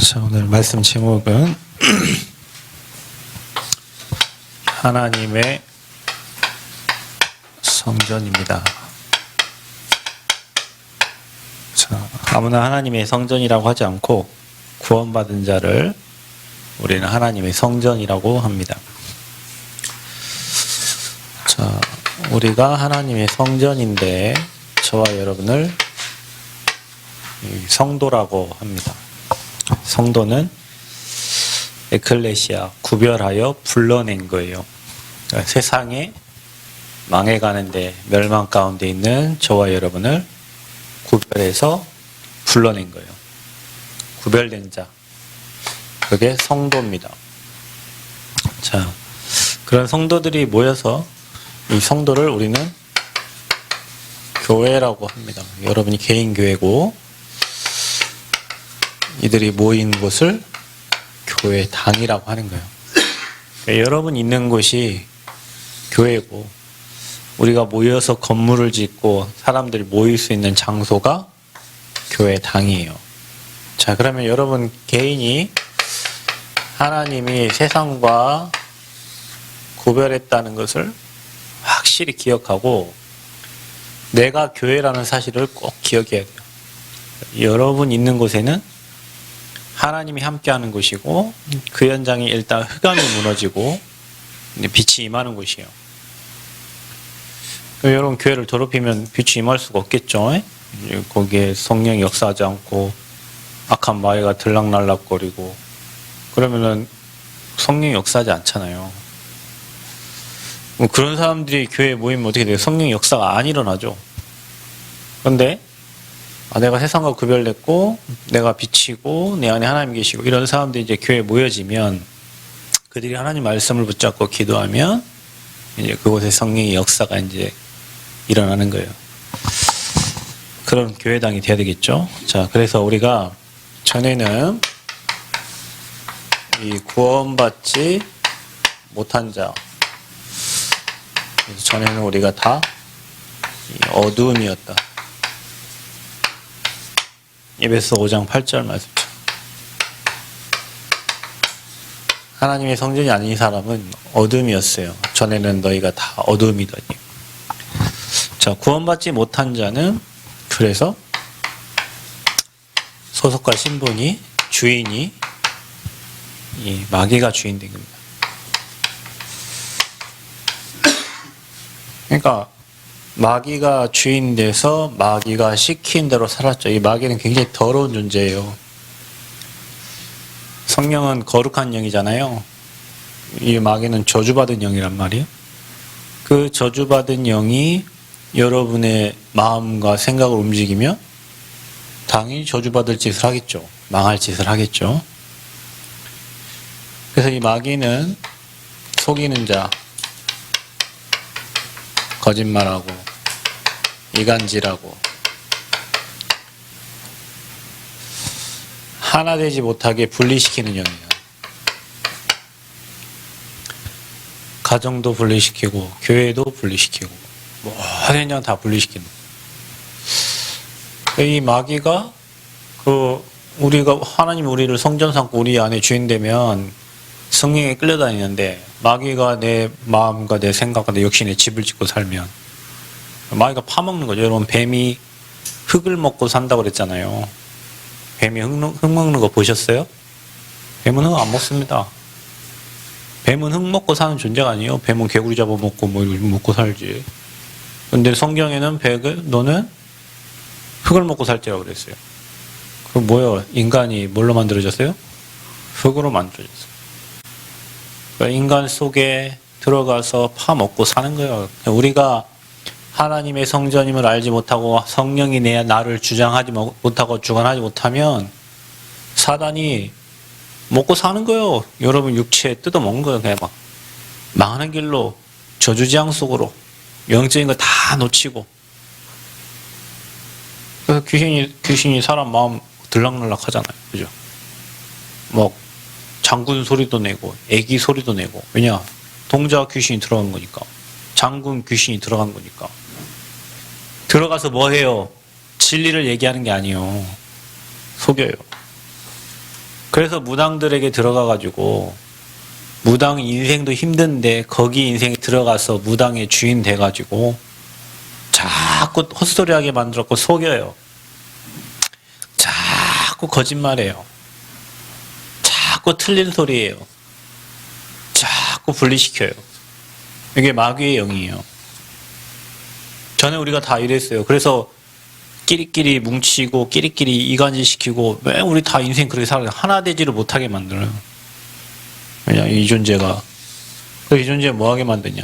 자, 오늘 말씀 제목은 하나님의 성전입니다. 자, 아무나 하나님의 성전이라고 하지 않고 구원받은 자를 우리는 하나님의 성전이라고 합니다. 자, 우리가 하나님의 성전인데 저와 여러분을 성도라고 합니다. 성도는 에클레시아, 구별하여 불러낸 거예요. 그러니까 세상에 망해가는데 멸망 가운데 있는 저와 여러분을 구별해서 불러낸 거예요. 구별된 자, 그게 성도입니다. 자, 그런 성도들이 모여서 이 성도를 우리는 교회라고 합니다. 여러분이 개인 교회고 이들이 모인 곳을 교회 당이라고 하는 거예요. 그러니까 여러분 있는 곳이 교회고 우리가 모여서 건물을 짓고 사람들이 모일 수 있는 장소가 교회 당이에요. 자, 그러면 여러분 개인이 하나님이 세상과 구별했다는 것을 확실히 기억하고 내가 교회라는 사실을 꼭 기억해야 돼요. 여러분 있는 곳에는 하나님이 함께하는 곳이고 그 현장에 일단 흑암이 무너지고 빛이 임하는 곳이에요. 여러분 교회를 더럽히면 빛이 임할 수가 없겠죠. 거기에 성령이 역사하지 않고 악한 마귀가 들락날락거리고 그러면은 성령이 역사하지 않잖아요. 그런 사람들이 교회에 모이면 어떻게 돼요? 성령의 역사가 안 일어나죠. 그런데 내가 세상과 구별됐고 내가 빛이고 내 안에 하나님 계시고 이런 사람들이 이제 교회에 모여지면 그들이 하나님 말씀을 붙잡고 기도하면 이제 그곳에 성령의 역사가 이제 일어나는 거예요. 그런 교회당이 돼야 되겠죠. 자, 그래서 우리가 전에는 이 구원받지 못한 자, 그래서 전에는 우리가 다 어두움이었다. 에베소 5장 8절 말씀처럼 하나님의 성전이 아닌 사람은 어둠이었어요. 전에는 너희가 다 어둠이더니. 자, 구원받지 못한 자는 그래서 소속과 신분이 주인이 이 마귀가 주인 된 겁니다. 그러니까 마귀가 주인 돼서 마귀가 시킨 대로 살았죠. 이 마귀는 굉장히 더러운 존재예요. 성령은 거룩한 영이잖아요. 이 마귀는 저주받은 영이란 말이에요. 그 저주받은 영이 여러분의 마음과 생각을 움직이면 당연히 저주받을 짓을 하겠죠. 망할 짓을 하겠죠. 그래서 이 마귀는 속이는 자, 거짓말하고 이간질하고 하나 되지 못하게 분리시키는 영이에요. 가정도 분리시키고 교회도 분리시키고 모든 현장 다 분리시키는 거예요. 이 마귀가 우리가 하나님 우리를 성전 삼고 우리 안에 주인 되면 성령에 끌려다니는데 마귀가 내 마음과 내 생각과 내 욕심에 집을 짓고 살면 마귀가 파먹는 거죠. 여러분 뱀이 흙을 먹고 산다고 그랬잖아요. 뱀이 흙 먹는 거 보셨어요? 뱀은 흙 안 먹습니다. 뱀은 흙 먹고 사는 존재가 아니에요. 뱀은 개구리 잡아먹고 뭐 먹고 살지. 근데 성경에는 너는 흙을 먹고 살지라고 그랬어요. 그 뭐예요? 인간이 뭘로 만들어졌어요? 흙으로 만들어졌어요. 그러니까 인간 속에 들어가서 파먹고 사는 거예요. 우리가 하나님의 성전임을 알지 못하고 성령이 나를 주장하지 못하고 주관하지 못하면 사단이 먹고 사는 거예요. 여러분 육체에 뜯어먹는 거예요. 그냥 막 망하는 길로 저주지향 속으로 영적인 거 다 놓치고 그래서 귀신이 사람 마음 들락날락 하잖아요. 그죠? 뭐 장군 소리도 내고 애기 소리도 내고 왜냐? 동자 귀신이 들어간 거니까 장군 귀신이 들어간 거니까 들어가서 뭐 해요? 진리를 얘기하는 게 아니에요. 속여요. 그래서 무당들에게 들어가가지고 무당 인생도 힘든데 거기 인생에 들어가서 무당의 주인 돼가지고 자꾸 헛소리하게 만들었고 속여요. 자꾸 거짓말해요. 자꾸 틀린 소리예요. 자꾸 분리시켜요. 이게 마귀의 영이에요. 전에 우리가 다 이랬어요. 그래서 끼리끼리 뭉치고 끼리끼리 이간질시키고 왜 우리 다 인생 그렇게 살아요. 하나 되지를 못하게 만들어요. 왜냐, 이 존재가. 이 존재가 뭐하게 만드냐.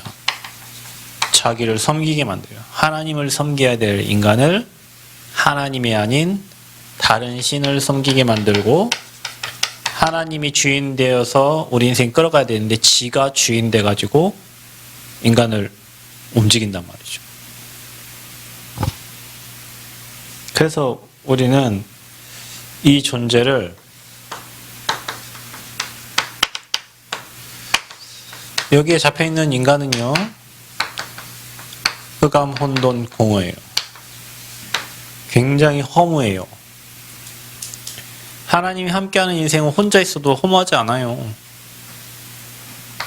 자기를 섬기게 만들어요. 하나님을 섬겨야 될 인간을 하나님이 아닌 다른 신을 섬기게 만들고, 하나님이 주인 되어서 우리 인생 끌어가야 되는데 지가 주인 돼가지고 인간을 움직인단 말이죠. 그래서 우리는 이 존재를 여기에 잡혀있는 인간은요, 흑암, 혼돈, 공허예요. 굉장히 허무해요. 하나님이 함께하는 인생은 혼자 있어도 허무하지 않아요.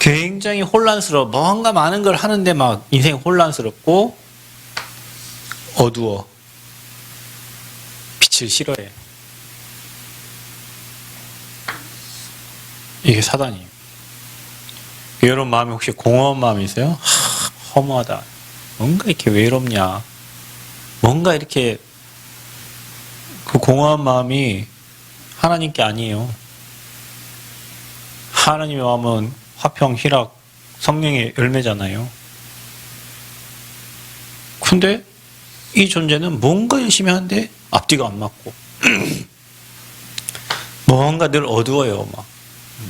굉장히 혼란스러워. 뭔가 많은 걸 하는데 막 인생이 혼란스럽고 어두워. 빛을 싫어해. 이게 사단이에요. 이런 마음이 혹시 공허한 마음이세요? 허무하다. 뭔가 이렇게 외롭냐. 뭔가 이렇게 그 공허한 마음이 하나님께 아니에요. 하나님의 마음은 화평, 희락, 성령의 열매잖아요. 근데 이 존재는 뭔가 열심히 하는데 앞뒤가 안 맞고 뭔가 늘 어두워요. 막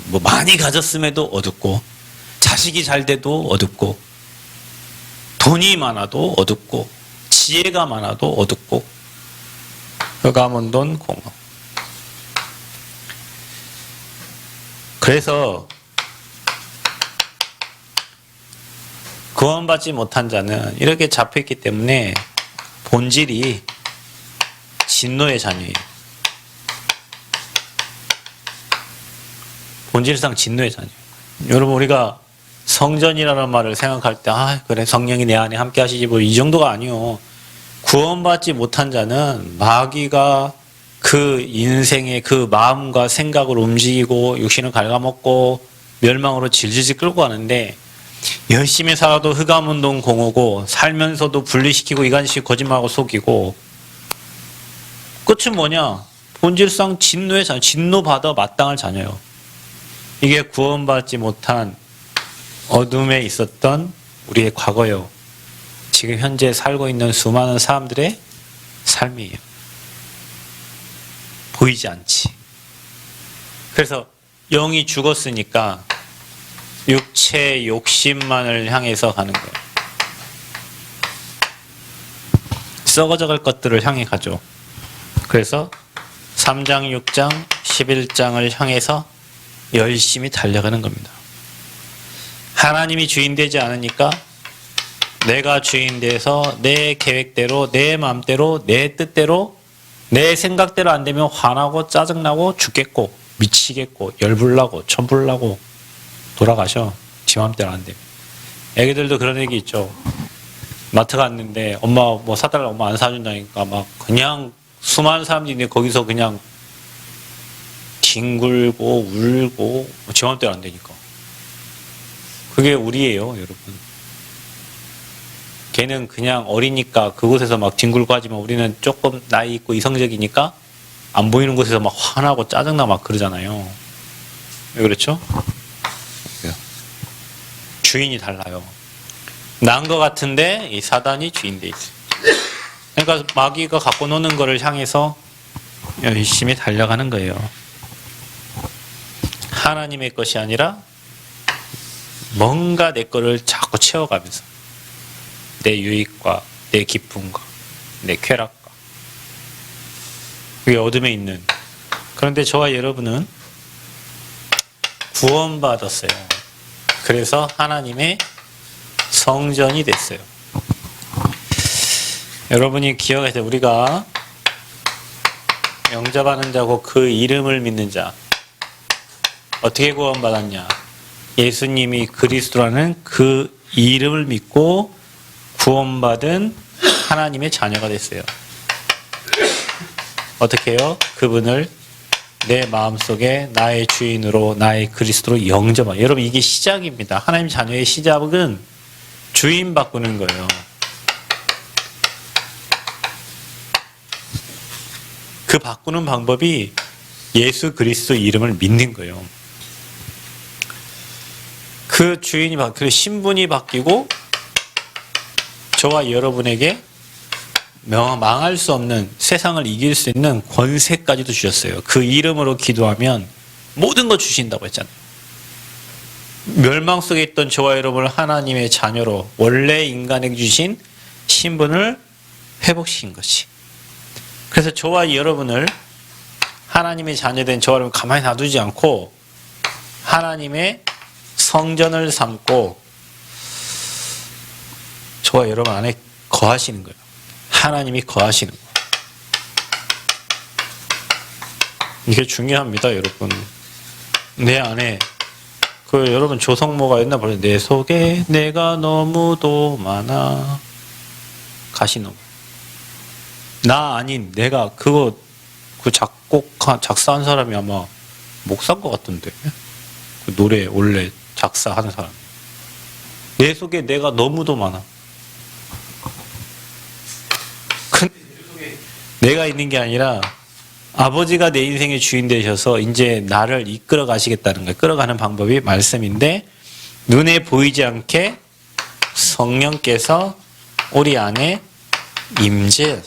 뭐 많이 가졌음에도 어둡고, 자식이 잘 돼도 어둡고, 돈이 많아도 어둡고, 지혜가 많아도 어둡고, 흑암혼돈 공허. 그래서 구원받지 못한 자는 이렇게 잡혀있기 때문에 본질이 진노의 자녀예요. 본질상 진노의 자녀예요. 여러분, 우리가 성전이라는 말을 생각할 때 그래 성령이 내 안에 함께 하시지 뭐 이 정도가 아니요. 구원받지 못한 자는 마귀가 그 인생의 그 마음과 생각을 움직이고 육신을 갉아먹고 멸망으로 질질 끌고 가는데, 열심히 살아도 흑암운동 공허고 살면서도 분리시키고 이간시키고 거짓말하고 속이고, 끝은 뭐냐? 본질상 진노의 자녀, 진노받아 마땅할 자녀예요. 이게 구원받지 못한 어둠에 있었던 우리의 과거요. 지금 현재 살고 있는 수많은 사람들의 삶이에요. 보이지 않지. 그래서 영이 죽었으니까 육체 욕심만을 향해서 가는 거예요. 썩어져갈 것들을 향해 가죠. 그래서 3장, 6장, 11장을 향해서 열심히 달려가는 겁니다. 하나님이 주인 되지 않으니까 내가 주인 돼서 내 계획대로, 내 마음대로, 내 뜻대로, 내 생각대로 안 되면 화나고 짜증나고 죽겠고 미치겠고 열불나고 천불나고 돌아가셔. 지 마음대로 안 되면. 애기들도 그런 얘기 있죠. 마트 갔는데 엄마 뭐 사달라, 엄마 안 사준다니까 막 그냥 수많은 사람들이 있는데 거기서 그냥 뒹굴고 울고 지 마음대로 안 되니까. 그게 우리예요, 여러분. 걔는 그냥 어리니까 그곳에서 막 뒹굴고 하지만 우리는 조금 나이 있고 이성적이니까 안 보이는 곳에서 막 화나고 짜증나 막 그러잖아요. 왜 그렇죠? 주인이 달라요. 난 것 같은데 이 사단이 주인 돼 있어요. 그러니까 마귀가 갖고 노는 거를 향해서 열심히 달려가는 거예요. 하나님의 것이 아니라 뭔가 내 거를 자꾸 채워가면서 내 유익과 내 기쁨과 내 쾌락과, 그게 어둠에 있는. 그런데 저와 여러분은 구원받았어요. 그래서 하나님의 성전이 됐어요. 여러분이 기억하세요. 우리가 영접하는 자고 그 이름을 믿는 자, 어떻게 구원받았냐? 예수님이 그리스도라는 그 이름을 믿고 구원받은 하나님의 자녀가 됐어요. 어떻게 해요? 그분을 내 마음속에 나의 주인으로, 나의 그리스도로 영접하라. 여러분, 이게 시작입니다. 하나님 자녀의 시작은 주인 바꾸는 거예요. 그 바꾸는 방법이 예수 그리스도 이름을 믿는 거예요. 그 주인이 그 신분이 바뀌고 저와 여러분에게 망할 수 없는, 세상을 이길 수 있는 권세까지도 주셨어요. 그 이름으로 기도하면 모든 거 주신다고 했잖아요. 멸망 속에 있던 저와 여러분을 하나님의 자녀로 원래 인간에게 주신 신분을 회복시킨 것이. 그래서 저와 여러분을 하나님의 자녀된 저와 여러분 가만히 놔두지 않고 하나님의 성전을 삼고 저와 여러분 안에 거하시는 거예요. 하나님이 거하시는 거예요. 이게 중요합니다, 여러분. 내 안에 여러분 조성모가 옛날 부르는 내 속에 내가 너무도 많아 가시는 거. 나 아닌 내가 그 작사한 사람이 아마 목사인 것 같던데. 그 노래 원래 작사하는 사람. 내 속에 내가 너무도 많아. 내가 있는 게 아니라 아버지가 내 인생의 주인 되셔서 이제 나를 이끌어 가시겠다는 거예요. 끌어가는 방법이 말씀인데, 눈에 보이지 않게 성령께서 우리 안에 임재.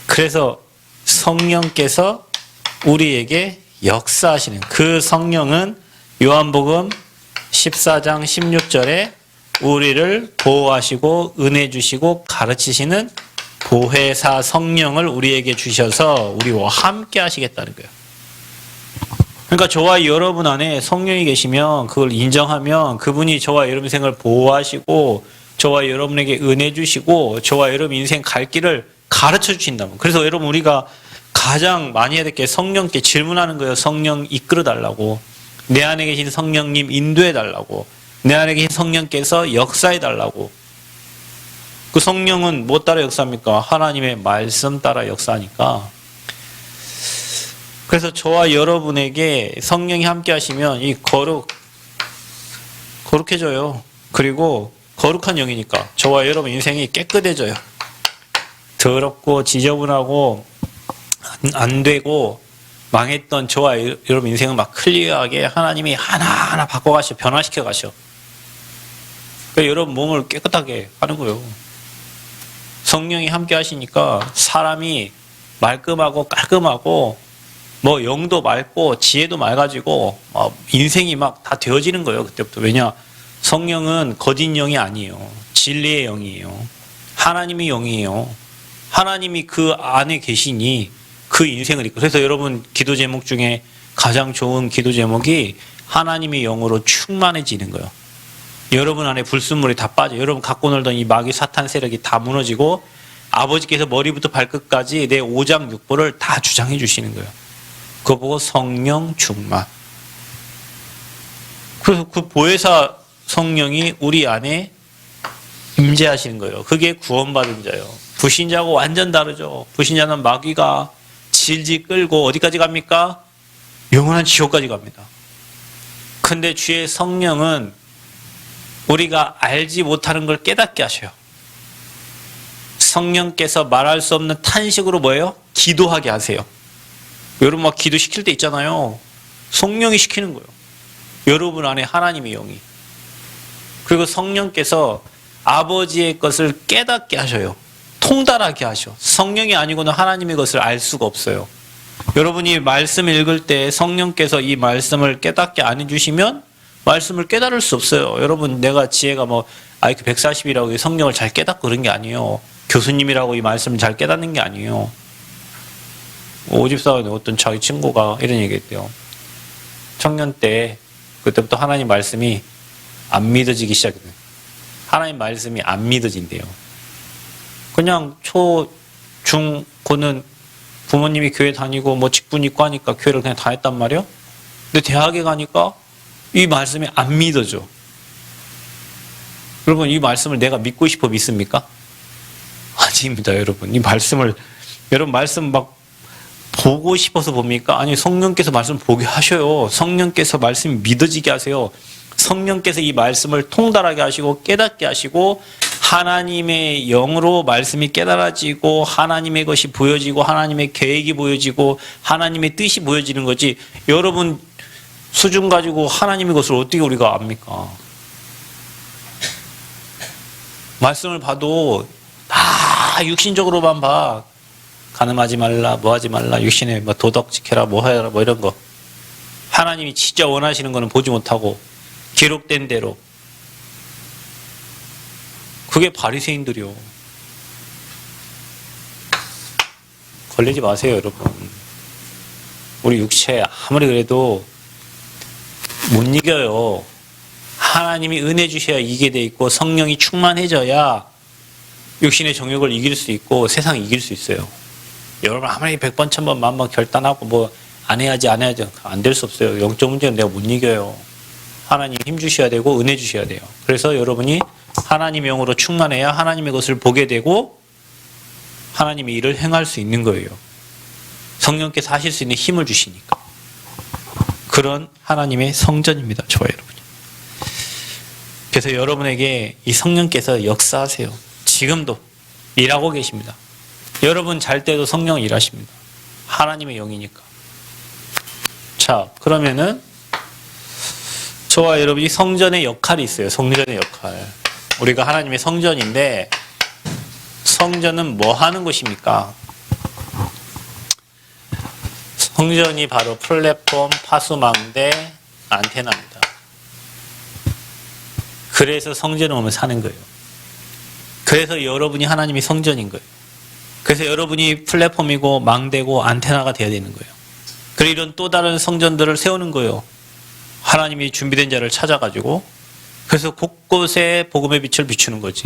그래서 성령께서 우리에게 역사하시는 그 성령은 요한복음 14장 16절에 우리를 보호하시고 은혜 주시고 가르치시는 보혜사 성령을 우리에게 주셔서 우리와 함께 하시겠다는 거예요. 그러니까 저와 여러분 안에 성령이 계시면 그걸 인정하면 그분이 저와 여러분 인생을 보호하시고 저와 여러분에게 은혜 주시고 저와 여러분 인생 갈 길을 가르쳐 주신다면. 그래서 여러분 우리가 가장 많이 해야 될 게 성령께 질문하는 거예요. 성령 이끌어 달라고. 내 안에 계신 성령님 인도해 달라고. 내 안에 계신 성령께서 역사해 달라고. 그 성령은 뭐 따라 역사합니까? 하나님의 말씀 따라 역사하니까. 그래서 저와 여러분에게 성령이 함께 하시면 이 거룩해져요. 그리고 거룩한 영이니까 저와 여러분 인생이 깨끗해져요. 더럽고 지저분하고 안 되고 망했던 저와 여러분 인생을 막 클리어하게 하나님이 하나하나 바꿔가셔, 변화시켜 가셔. 그러니까 여러분 몸을 깨끗하게 하는 거예요. 성령이 함께 하시니까 사람이 말끔하고 깔끔하고 뭐 영도 맑고 지혜도 맑아지고 인생이 막 다 되어지는 거예요. 그때부터. 왜냐? 성령은 거짓 영이 아니에요. 진리의 영이에요. 하나님의 영이에요. 하나님이 그 안에 계시니 그 인생을 이끌어. 그래서 여러분 기도 제목 중에 가장 좋은 기도 제목이 하나님의 영으로 충만해지는 거예요. 여러분 안에 불순물이 다 빠져. 여러분 갖고 놀던 이 마귀 사탄 세력이 다 무너지고 아버지께서 머리부터 발끝까지 내 오장육부를 다 주장해 주시는 거예요. 그거 보고 성령 충만. 그래서 그 보혜사 성령이 우리 안에 임재하시는 거예요. 그게 구원받은 자예요. 불신자하고 완전 다르죠. 불신자는 마귀가 질질 끌고 어디까지 갑니까? 영원한 지옥까지 갑니다. 근데 주의 성령은 우리가 알지 못하는 걸 깨닫게 하셔요. 성령께서 말할 수 없는 탄식으로 뭐예요? 기도하게 하세요. 여러분 막 기도시킬 때 있잖아요. 성령이 시키는 거예요. 여러분 안에 하나님의 영이. 그리고 성령께서 아버지의 것을 깨닫게 하셔요. 통달하게 하셔. 성령이 아니고는 하나님의 것을 알 수가 없어요. 여러분이 말씀 읽을 때 성령께서 이 말씀을 깨닫게 안 해주시면 말씀을 깨달을 수 없어요. 여러분 내가 지혜가 뭐 IQ 140이라고 성령을 잘 깨닫고 그런 게 아니에요. 교수님이라고 이 말씀을 잘 깨닫는 게 아니에요. 오집사원의 어떤 자기 친구가 이런 얘기했대요. 청년 때 그때부터 하나님 말씀이 안 믿어지기 시작했대요. 하나님 말씀이 안 믿어진대요. 그냥 초, 중, 고는 부모님이 교회 다니고 뭐 직분 있고 하니까 교회를 그냥 다녔단 말이야. 근데 대학에 가니까 이 말씀이 안 믿어져. 여러분, 이 말씀을 내가 믿고 싶어 믿습니까? 아닙니다, 여러분. 이 말씀을, 여러분 말씀 막 보고 싶어서 봅니까? 아니, 성령께서 말씀 보게 하셔요. 성령께서 말씀 믿어지게 하세요. 성령께서 이 말씀을 통달하게 하시고 깨닫게 하시고 하나님의 영으로 말씀이 깨달아지고 하나님의 것이 보여지고 하나님의 계획이 보여지고 하나님의 뜻이 보여지는 거지. 여러분 수준 가지고 하나님의 것을 어떻게 우리가 압니까? 말씀을 봐도 다 육신적으로만 봐. 간음하지 말라, 뭐 하지 말라, 육신에 뭐 도덕 지켜라, 뭐 해라, 뭐 이런 거. 하나님이 진짜 원하시는 거는 보지 못하고 기록된 대로. 그게 바리새인들이요. 걸리지 마세요, 여러분. 우리 육체 아무리 그래도 못 이겨요. 하나님이 은혜 주셔야 이기게 돼 있고 성령이 충만해져야 육신의 정욕을 이길 수 있고 세상 이길 수 있어요. 여러분 아무리 100번, 1000번, 만번 결단하고 뭐 안 해야지 안 될 수 없어요. 영적 문제는 내가 못 이겨요. 하나님 힘 주셔야 되고 은혜 주셔야 돼요. 그래서 여러분이 하나님의 영으로 충만해야 하나님의 것을 보게 되고 하나님의 일을 행할 수 있는 거예요. 성령께서 하실 수 있는 힘을 주시니까. 그런 하나님의 성전입니다. 좋아요, 여러분. 그래서 여러분에게 이 성령께서 역사하세요. 지금도 일하고 계십니다. 여러분 잘 때도 성령 일하십니다. 하나님의 영이니까. 자, 그러면은 저와 여러분이 성전의 역할이 있어요. 성전의 역할. 우리가 하나님의 성전인데 성전은 뭐 하는 곳입니까? 성전이 바로 플랫폼, 파수망대, 안테나입니다. 그래서 성전에 오면 사는 거예요. 그래서 여러분이 하나님의 성전인 거예요. 그래서 여러분이 플랫폼이고 망대고 안테나가 되어야 되는 거예요. 그리고 이런 또 다른 성전들을 세우는 거예요. 하나님이 준비된 자를 찾아가지고. 그래서 곳곳에 복음의 빛을 비추는 거지.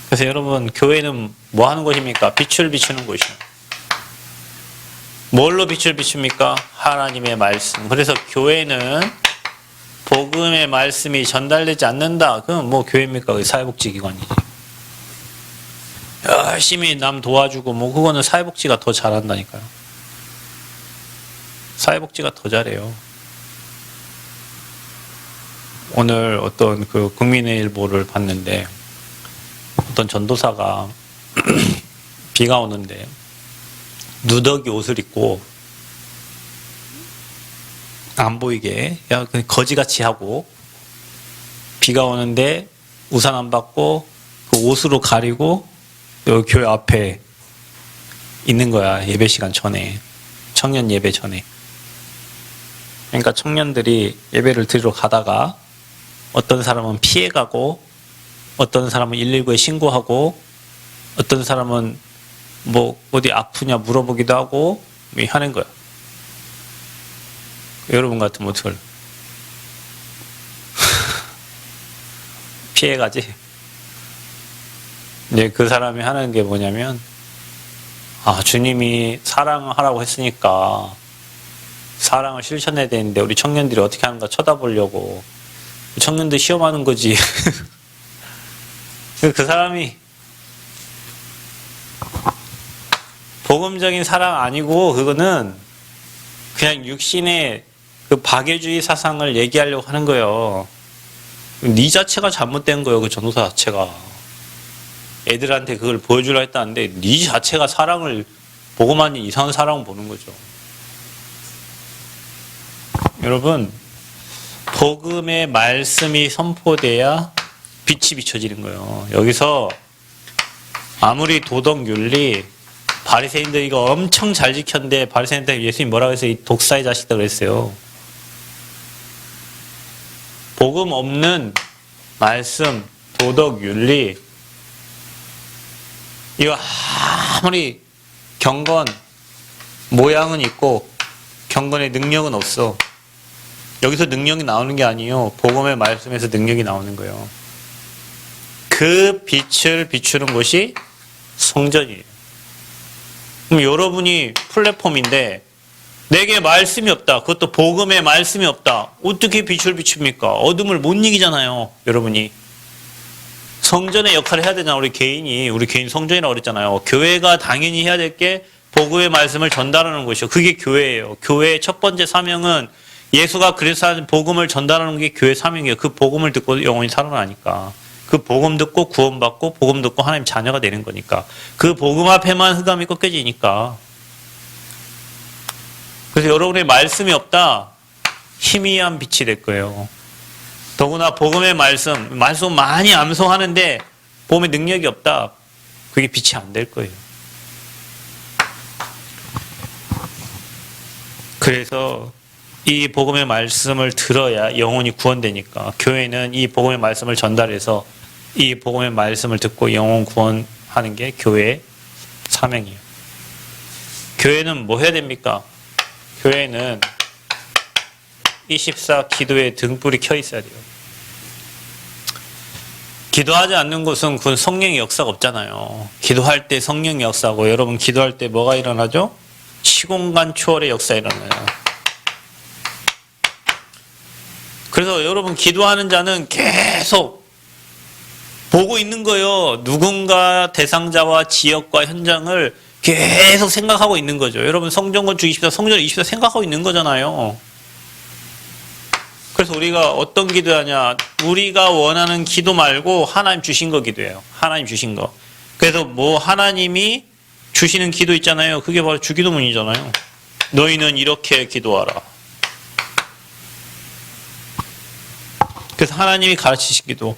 그래서 여러분 교회는 뭐 하는 곳입니까? 빛을 비추는 곳이에요. 뭘로 빛을 비춥니까? 하나님의 말씀. 그래서 교회는 복음의 말씀이 전달되지 않는다. 그럼 뭐 교회입니까? 사회복지기관이지. 열심히 남 도와주고 뭐 그거는 사회복지가 더 잘한다니까요. 사회복지가 더 잘해요. 오늘 어떤 그 국민의일보를 봤는데 어떤 전도사가 비가 오는데 누더기 옷을 입고 안 보이게 거지같이 하고 비가 오는데 우산 안 받고 그 옷으로 가리고 여기 교회 앞에 있는 거야. 예배 시간 전에. 청년 예배 전에. 그러니까 청년들이 예배를 드리러 가다가 어떤 사람은 피해가고 어떤 사람은 119에 신고하고 어떤 사람은 뭐 어디 아프냐 물어보기도 하고 하는 거야. 여러분 같으면 어떡할? 피해가지. 이제 그 사람이 하는 게 뭐냐면 주님이 사랑하라고 했으니까 사랑을 실천해야 되는데 우리 청년들이 어떻게 하는가 쳐다보려고 청년들 시험하는 거지. 그 사람이 복음적인 사랑 아니고 그거는 그냥 육신의 그 박애주의 사상을 얘기하려고 하는 거예요. 네 자체가 잘못된 거예요. 그 전도사 자체가. 애들한테 그걸 보여주려 했다는데 네 자체가 사랑을 보고만 이상한 사랑을 보는 거죠. 여러분 복음의 말씀이 선포돼야 빛이 비춰지는 거예요. 여기서 아무리 도덕 윤리 바리새인들 이거 엄청 잘 지켰는데 바리새인들 예수님 뭐라고 해서 이 독사의 자식들 그랬어요. 복음 없는 말씀, 도덕 윤리 이거 아무리 경건 모양은 있고 경건의 능력은 없어. 여기서 능력이 나오는 게 아니에요. 복음의 말씀에서 능력이 나오는 거예요. 그 빛을 비추는 곳이 성전이에요. 그럼 여러분이 플랫폼인데 내게 말씀이 없다. 그것도 복음에 말씀이 없다. 어떻게 빛을 비춥니까? 어둠을 못 이기잖아요. 여러분이. 성전의 역할을 해야 되잖아. 우리 개인 성전이라고 그랬잖아요. 교회가 당연히 해야 될 게 복음의 말씀을 전달하는 것이요. 그게 교회예요. 교회의 첫 번째 사명은 예수가 그리스도의 복음을 전달하는 게 교회 사명이에요. 그 복음을 듣고 영혼이 살아나니까. 그 복음 듣고 구원받고 복음 듣고 하나님 자녀가 되는 거니까. 그 복음 앞에만 흑암이 꺾여지니까. 그래서 여러분의 말씀이 없다. 희미한 빛이 될 거예요. 더구나 복음의 말씀 많이 암송하는데 복음의 능력이 없다. 그게 빛이 안 될 거예요. 그래서 이 복음의 말씀을 들어야 영혼이 구원되니까 교회는 이 복음의 말씀을 전달해서 이 복음의 말씀을 듣고 영혼 구원하는 게 교회의 사명이에요. 교회는 뭐 해야 됩니까? 교회는 24 기도의 등불이 켜 있어야 돼요. 기도하지 않는 곳은 그건 성령의 역사가 없잖아요. 기도할 때 성령의 역사고 여러분 기도할 때 뭐가 일어나죠? 시공간 초월의 역사가 일어나요. 그래서 여러분 기도하는 자는 계속 보고 있는 거예요. 누군가 대상자와 지역과 현장을 계속 생각하고 있는 거죠. 여러분 성전건축 24, 성전 24 생각하고 있는 거잖아요. 그래서 우리가 어떤 기도하냐. 우리가 원하는 기도 말고 하나님 주신 거 기도해요. 하나님 주신 거. 그래서 뭐 하나님이 주시는 기도 있잖아요. 그게 바로 주기도문이잖아요. 너희는 이렇게 기도하라. 그래서 하나님이 가르치신 기도.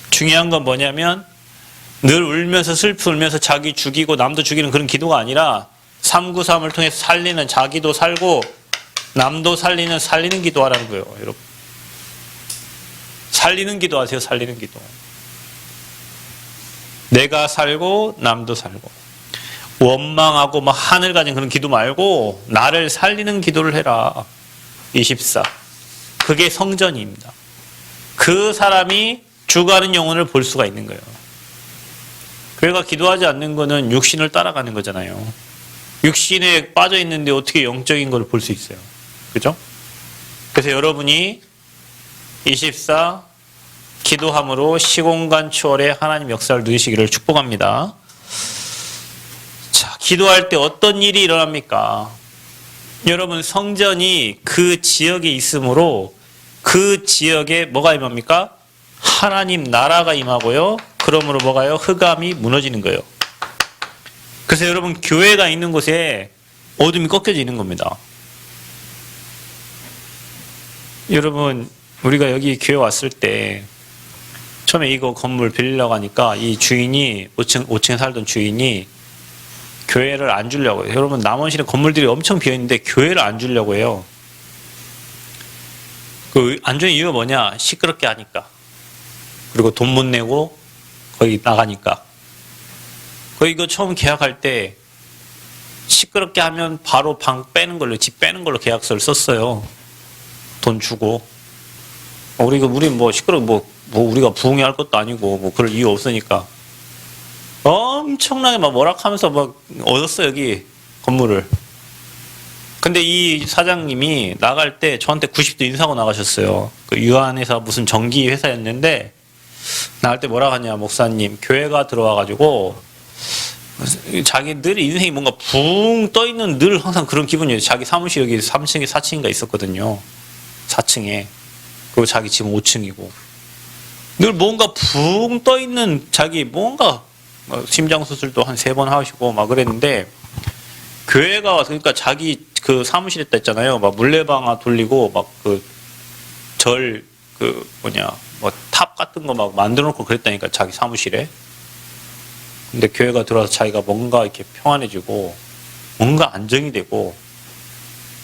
중요한 건 뭐냐면 늘 울면서 슬프 울면서 자기 죽이고 남도 죽이는 그런 기도가 아니라 393을 통해서 살리는 자기도 살고 남도 살리는 기도하라는 거예요. 여러분. 살리는 기도하세요. 살리는 기도. 내가 살고 남도 살고 원망하고 막 한을 가진 그런 기도 말고 나를 살리는 기도를 해라. 24. 그게 성전입니다. 그 사람이 죽어가는 영혼을 볼 수가 있는 거예요. 교회가 기도하지 않는 거는 육신을 따라가는 거잖아요. 육신에 빠져 있는데 어떻게 영적인 걸 볼 수 있어요. 그죠? 그래서 여러분이 24 기도함으로 시공간 초월의 하나님 역사를 누리시기를 축복합니다. 자, 기도할 때 어떤 일이 일어납니까? 여러분 성전이 그 지역에 있으므로 그 지역에 뭐가 임합니까? 하나님 나라가 임하고요. 그러므로 뭐가요? 흑암이 무너지는 거예요. 그래서 여러분 교회가 있는 곳에 어둠이 꺾여지는 겁니다. 여러분 우리가 여기 교회 왔을 때 처음에 이거 건물 빌리려고 하니까 이 주인이 5층에 살던 주인이 교회를 안 주려고 해요. 여러분 남원시내 건물들이 엄청 비어있는데 교회를 안 주려고 해요. 그 안 주는 이유가 뭐냐? 시끄럽게 하니까. 그리고 돈 못 내고 거기 나가니까. 이거 처음 계약할 때 시끄럽게 하면 바로 방 빼는 걸로, 집 빼는 걸로 계약서를 썼어요. 돈 주고. 우리 뭐 우리가 부흥회 할 것도 아니고 뭐 그럴 이유 없으니까. 엄청나게 막 뭐락하면서 막 얻었어 여기 건물을. 근데 이 사장님이 나갈 때 저한테 90도 인사하고 나가셨어요. 그 유한회사 무슨 전기 회사였는데 나갈 때 뭐라 하냐 목사님 교회가 들어와가지고 자기 늘 인생이 뭔가 붕 떠있는 늘 항상 그런 기분이에요. 자기 사무실 여기 3층에 4층인가 있었거든요. 4층에. 그리고 자기 지금 5층이고 늘 뭔가 붕 떠있는 자기 뭔가 심장수술도 한 3번 하시고 막 그랬는데 교회가 와서 그러니까 자기 그 사무실에 있다 했잖아요. 막 물레방아 돌리고 막 뭐 탑 같은 거 막 만들어 놓고 그랬다니까 자기 사무실에. 근데 교회가 들어와서 자기가 뭔가 이렇게 평안해지고 뭔가 안정이 되고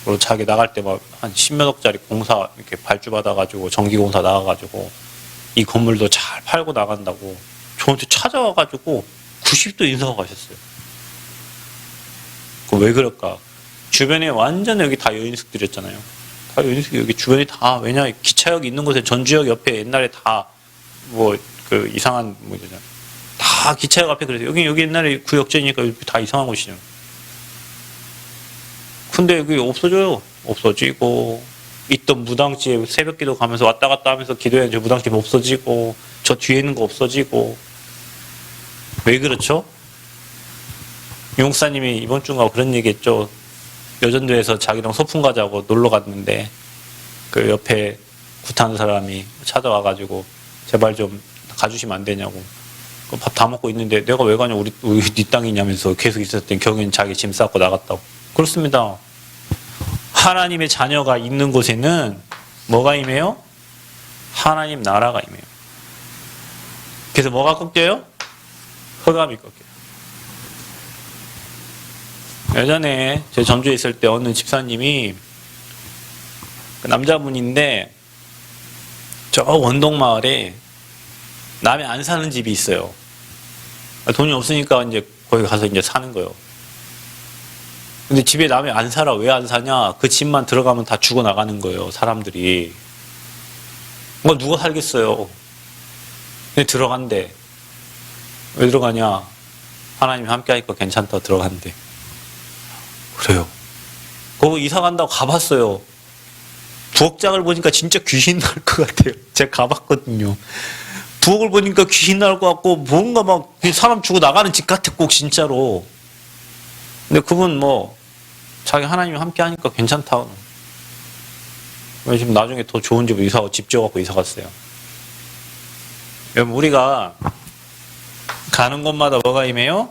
그리고 자기 나갈 때 막 한 10몇 억짜리 공사 이렇게 발주 받아가지고 전기공사 나가가지고 이 건물도 잘 팔고 나간다고 저한테 찾아와가지고 90도 인사하고 가셨어요. 왜 그럴까? 주변에 완전 여기 다 여인숙들이었잖아요. 다 여인숙 여기 주변에 다 왜냐 기차역 있는 곳에 전주역 옆에 옛날에 다 뭐 그 이상한 뭐잖아 다 기차역 앞에 그래서 여기 옛날에 구역전이니까 다 이상한 곳이죠. 근데 그게 없어져요. 없어지고 있던 무당집 새벽기도 가면서 왔다 갔다 하면서 기도했는데 무당집 없어지고 저 뒤에 있는 거 없어지고. 왜 그렇죠? 용사님이 이번 주인가 그런 얘기했죠. 여전도에서 자기랑 소풍 가자고 놀러 갔는데 그 옆에 굿하는 사람이 찾아와가지고 제발 좀 가주시면 안 되냐고. 밥 다 먹고 있는데 내가 왜 가냐, 우리 네 땅이냐면서 계속 있었더니 결국엔 자기 짐 싸고 나갔다고. 그렇습니다. 하나님의 자녀가 있는 곳에는 뭐가 임해요? 하나님 나라가 임해요. 그래서 뭐가 꺾여요? 흑암이 꺾여요. 예전에 제 전주에 있을 때 어느 집사님이 그 남자분인데 저 원동마을에 남이 안 사는 집이 있어요. 돈이 없으니까 이제 거기 가서 이제 사는 거예요. 근데 집에 남이 안 살아. 왜 안 사냐? 그 집만 들어가면 다 죽어나가는 거예요, 사람들이. 뭐 누가 살겠어요? 근데 들어간대. 왜 들어가냐? 하나님이 함께 하니까 괜찮다 들어간대. 그래요. 거기 이사 간다고 가봤어요. 부엌장을 보니까 진짜 귀신 나올 것 같아요. 제가 가봤거든요. 부엌을 보니까 귀신 나올 것 같고 뭔가 막 사람 주고 나가는 집 같아, 꼭 진짜로. 근데 그분 뭐 자기 하나님이 함께 하니까 괜찮다. 지금 나중에 더 좋은 집으로 이사하고 집 지어갖고 이사 갔어요. 여러분, 우리가 가는 곳마다 뭐가 임해요?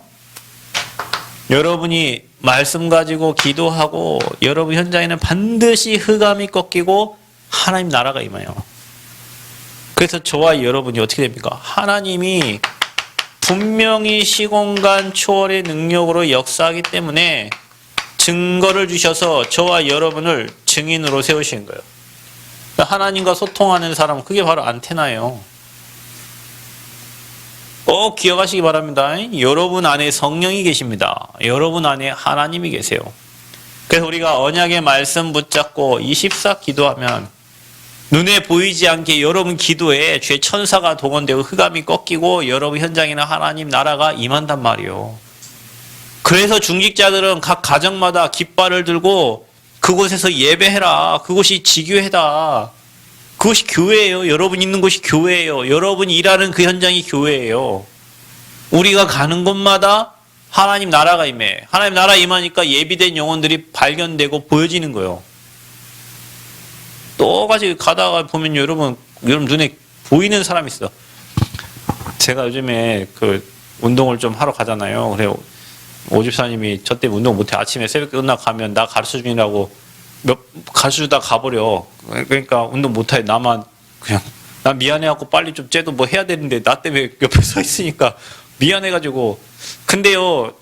여러분이 말씀 가지고 기도하고 여러분 현장에는 반드시 흑암이 꺾이고 하나님 나라가 임해요. 그래서 저와 여러분이 어떻게 됩니까? 하나님이 분명히 시공간 초월의 능력으로 역사하기 때문에 증거를 주셔서 저와 여러분을 증인으로 세우신 거예요. 하나님과 소통하는 사람은 그게 바로 안테나예요. 꼭 기억하시기 바랍니다. 여러분 안에 성령이 계십니다. 여러분 안에 하나님이 계세요. 그래서 우리가 언약의 말씀 붙잡고 24 기도하면 눈에 보이지 않게 여러분 기도에 주의 천사가 동원되고 흑암이 꺾이고 여러분 현장에는 하나님 나라가 임한단 말이에요. 그래서 중직자들은 각 가정마다 깃발을 들고 그곳에서 예배해라. 그곳이 지교회다. 그것이 교회예요. 여러분 있는 곳이 교회예요. 여러분이 일하는 그 현장이 교회예요. 우리가 가는 곳마다 하나님 나라가 임해. 하나님 나라 임하니까 예비된 영혼들이 발견되고 보여지는 거예요. 똑같이 가다가 보면 여러분 눈에 보이는 사람이 있어. 제가 요즘에 그 운동을 좀 하러 가잖아요. 그래 오집사님이 저 때문에 운동 못해. 아침에 새벽에 끝나고 가면 나 가르쳐 주느라고 가르쳐주다 가버려. 그러니까 운동 못해. 나만 그냥 나 미안해갖고 빨리 좀 쟤도 뭐 해야 되는데 나 때문에 옆에 서 있으니까 미안해가지고. 근데요,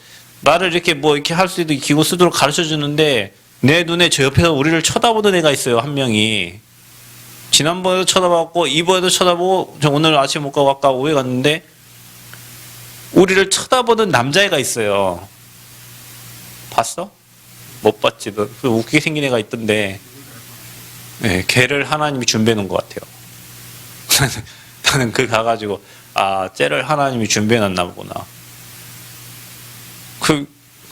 나를 이렇게 뭐 이렇게 할 수도 기고 쓰도록 가르쳐 주는데 내 눈에 저 옆에서 우리를 쳐다보던 애가 있어요. 한 명이. 지난번에도 쳐다봤고 이번에도 쳐다보고 저 오늘 아침 못 가고 아까 오후에 갔는데 우리를 쳐다보던 남자애가 있어요. 봤어? 못 봤지. 그 웃기게 생긴 애가 있던데, 네, 걔를 하나님이 준비해 놓은 것 같아요. 나는 그 가가지고 아, 쟤를 하나님이 준비해 놨나 보구나. 그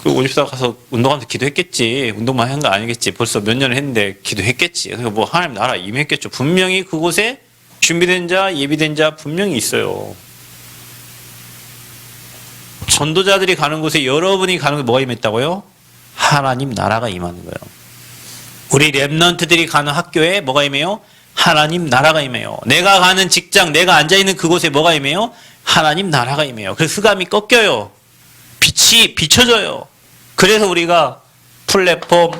오집사 가서 운동하면서 기도했겠지. 운동만 한 거 아니겠지. 벌써 몇 년을 했는데 기도했겠지. 그러니까 뭐 하나님 나라 임했겠죠. 분명히 그곳에 준비된 자, 예비된 자 분명히 있어요. 전도자들이 가는 곳에 여러분이 가는 곳에 뭐가 임했다고요? 하나님 나라가 임하는 거예요. 우리 렘넌트들이 가는 학교에 뭐가 임해요? 하나님 나라가 임해요. 내가 가는 직장, 내가 앉아있는 그곳에 뭐가 임해요? 하나님 나라가 임해요. 그래서 흑암이 꺾여요. 빛이 비춰져요. 그래서 우리가 플랫폼,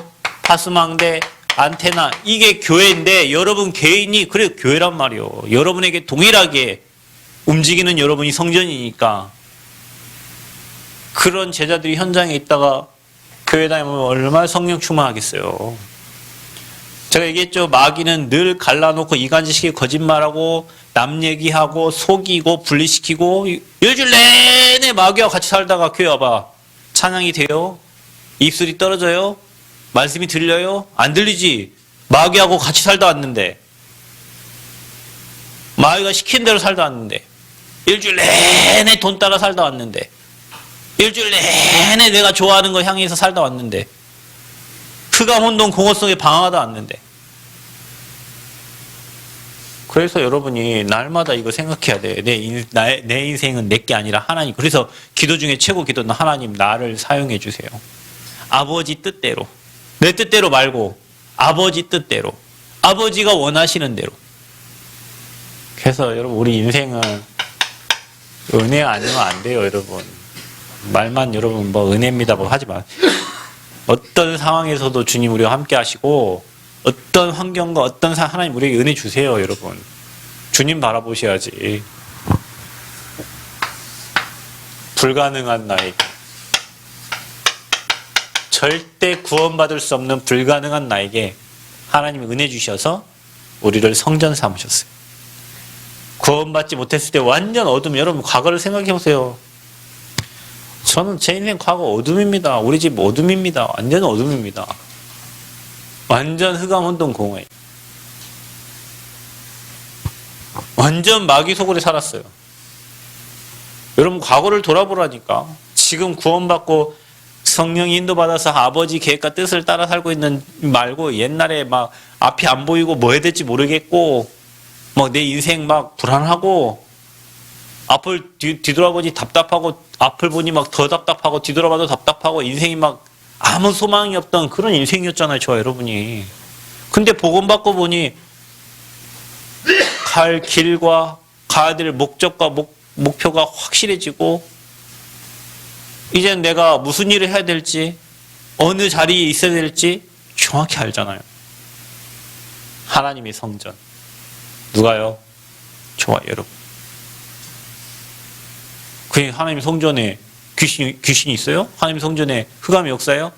파스망대, 안테나, 이게 교회인데 여러분 개인이 그래 교회란 말이에요. 여러분에게 동일하게 움직이는 여러분이 성전이니까. 그런 제자들이 현장에 있다가 교회 다니면 얼마나 성령 충만하겠어요. 제가 얘기했죠. 마귀는 늘 갈라놓고 이간질시키고 거짓말하고 남 얘기하고 속이고 분리시키고 일주일 내내 마귀와 같이 살다가 교회 와봐. 찬양이 돼요? 입술이 떨어져요? 말씀이 들려요? 안 들리지? 마귀하고 같이 살다 왔는데, 마귀가 시킨 대로 살다 왔는데, 일주일 내내 돈 따라 살다 왔는데, 일주일 내내 내가 좋아하는 거 향해서 살다 왔는데, 흑암운동 공허 속에 방황하다 왔는데. 그래서 여러분이 날마다 이거 생각해야 돼. 내 인생은 내게 아니라 하나님. 그래서 기도 중에 최고 기도는 하나님 나를 사용해 주세요. 아버지 뜻대로. 내 뜻대로 말고 아버지 뜻대로. 아버지가 원하시는 대로. 그래서 여러분 우리 인생은 은혜 아니면 안 돼요, 여러분. 말만 여러분 뭐 은혜입니다 뭐 하지 마. 어떤 상황에서도 주님 우리와 함께 하시고 어떤 환경과 어떤 하나님 우리에게 은혜 주세요, 여러분. 주님 바라보셔야지. 불가능한 나에게 절대 구원받을 수 없는 불가능한 나에게 하나님이 은혜 주셔서 우리를 성전 삼으셨어요. 구원받지 못했을 때 완전 어둠. 여러분 과거를 생각해 보세요. 저는 제 인생 과거 어둠입니다. 우리 집 어둠입니다. 완전 어둠입니다. 완전 흑암운동 공허해. 완전 마귀 속으로 살았어요. 여러분 과거를 돌아보라니까. 지금 구원받고 성령이 인도받아서 아버지 계획과 뜻을 따라 살고 있는 말고 옛날에 막 앞이 안 보이고 뭐 해야 될지 모르겠고 막 내 인생 막 불안하고 앞을 뒤돌아보니 답답하고 앞을 보니 막 더 답답하고 뒤돌아봐도 답답하고 인생이 막 아무 소망이 없던 그런 인생이었잖아요, 저 여러분이. 근데 복음 받고 보니 갈 길과 가야 될 목적과 목표가 확실해지고 이제 내가 무슨 일을 해야 될지 어느 자리에 있어야 될지 정확히 알잖아요. 하나님의 성전. 누가요? 저와 여러분. 그 하나님 성전에 귀신이 있어요? 하나님 성전에 흑암의 역사예요?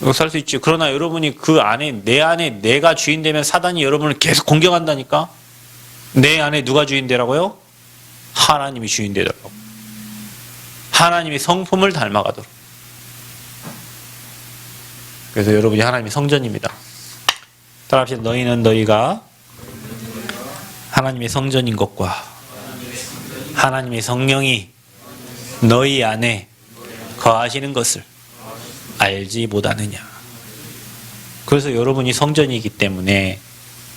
역사할 수 있죠. 그러나 여러분이 그 안에 내 안에 내가 주인 되면 사단이 여러분을 계속 공격한다니까. 내 안에 누가 주인 되라고요? 하나님이 주인 되더라고. 하나님의 성품을 닮아가도록. 그래서 여러분이 하나님의 성전입니다. 따라합시다. 너희는 너희가 하나님의 성전인 것과 하나님의 성령이 너희 안에 거하시는 것을 알지 못하느냐. 그래서 여러분이 성전이기 때문에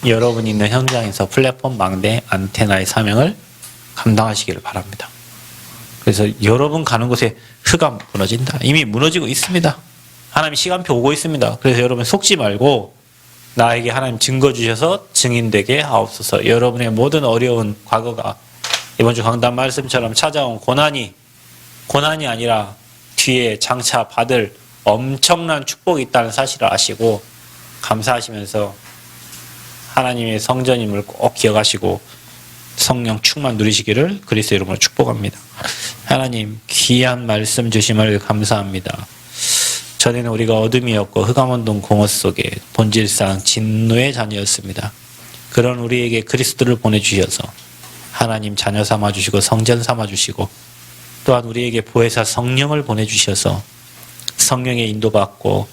여러분이 있는 현장에서 플랫폼, 망대, 안테나의 사명을 감당하시기를 바랍니다. 그래서 여러분 가는 곳에 흑암 무너진다. 이미 무너지고 있습니다. 하나님 시간표 오고 있습니다. 그래서 여러분 속지 말고 나에게 하나님 증거 주셔서 증인되게 하옵소서. 여러분의 모든 어려운 과거가 이번 주 강단 말씀처럼 찾아온 고난이 아니라 뒤에 장차 받을 엄청난 축복이 있다는 사실을 아시고 감사하시면서 하나님의 성전임을 꼭 기억하시고 성령 충만 누리시기를 그리스도 이름으로 축복합니다. 하나님 귀한 말씀 주심을 감사합니다. 전에는 우리가 어둠이었고 흑암운동 공허 속에 본질상 진노의 자녀였습니다. 그런 우리에게 그리스도를 보내주셔서 하나님 자녀 삼아주시고 성전 삼아주시고 또한 우리에게 보혜사 성령을 보내주셔서 성령의 인도받고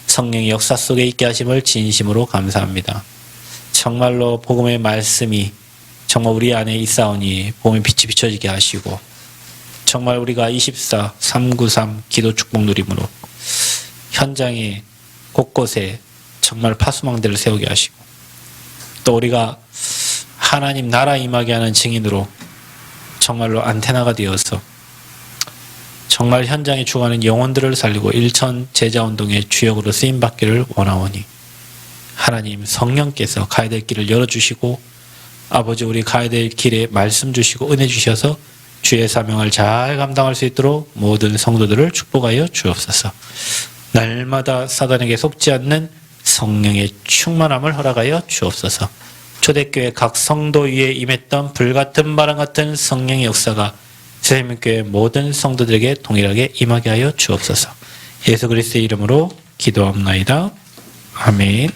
성령의 역사 속에 있게 하심을 진심으로 감사합니다. 정말로 복음의 말씀이 정말 우리 안에 있사오니 복음의 빛이 비춰지게 하시고 정말 우리가 24, 393 기도 축복 누림으로 현장에 곳곳에 정말 파수망대를 세우게 하시고 또 우리가 하나님 나라 임하게 하는 증인으로 정말로 안테나가 되어서 정말 현장에 죽어가는 영혼들을 살리고 일천 제자운동의 주역으로 쓰임받기를 원하오니 하나님 성령께서 가야 될 길을 열어주시고 아버지 우리 가야 될 길에 말씀 주시고 은혜 주셔서 주의 사명을 잘 감당할 수 있도록 모든 성도들을 축복하여 주옵소서. 날마다 사단에게 속지 않는 성령의 충만함을 허락하여 주옵소서. 초대교회 각 성도 위에 임했던 불같은 바람 같은 성령의 역사가 새생명교회 모든 성도들에게 동일하게 임하게 하여 주옵소서. 예수 그리스도의 이름으로 기도합나이다. 아멘.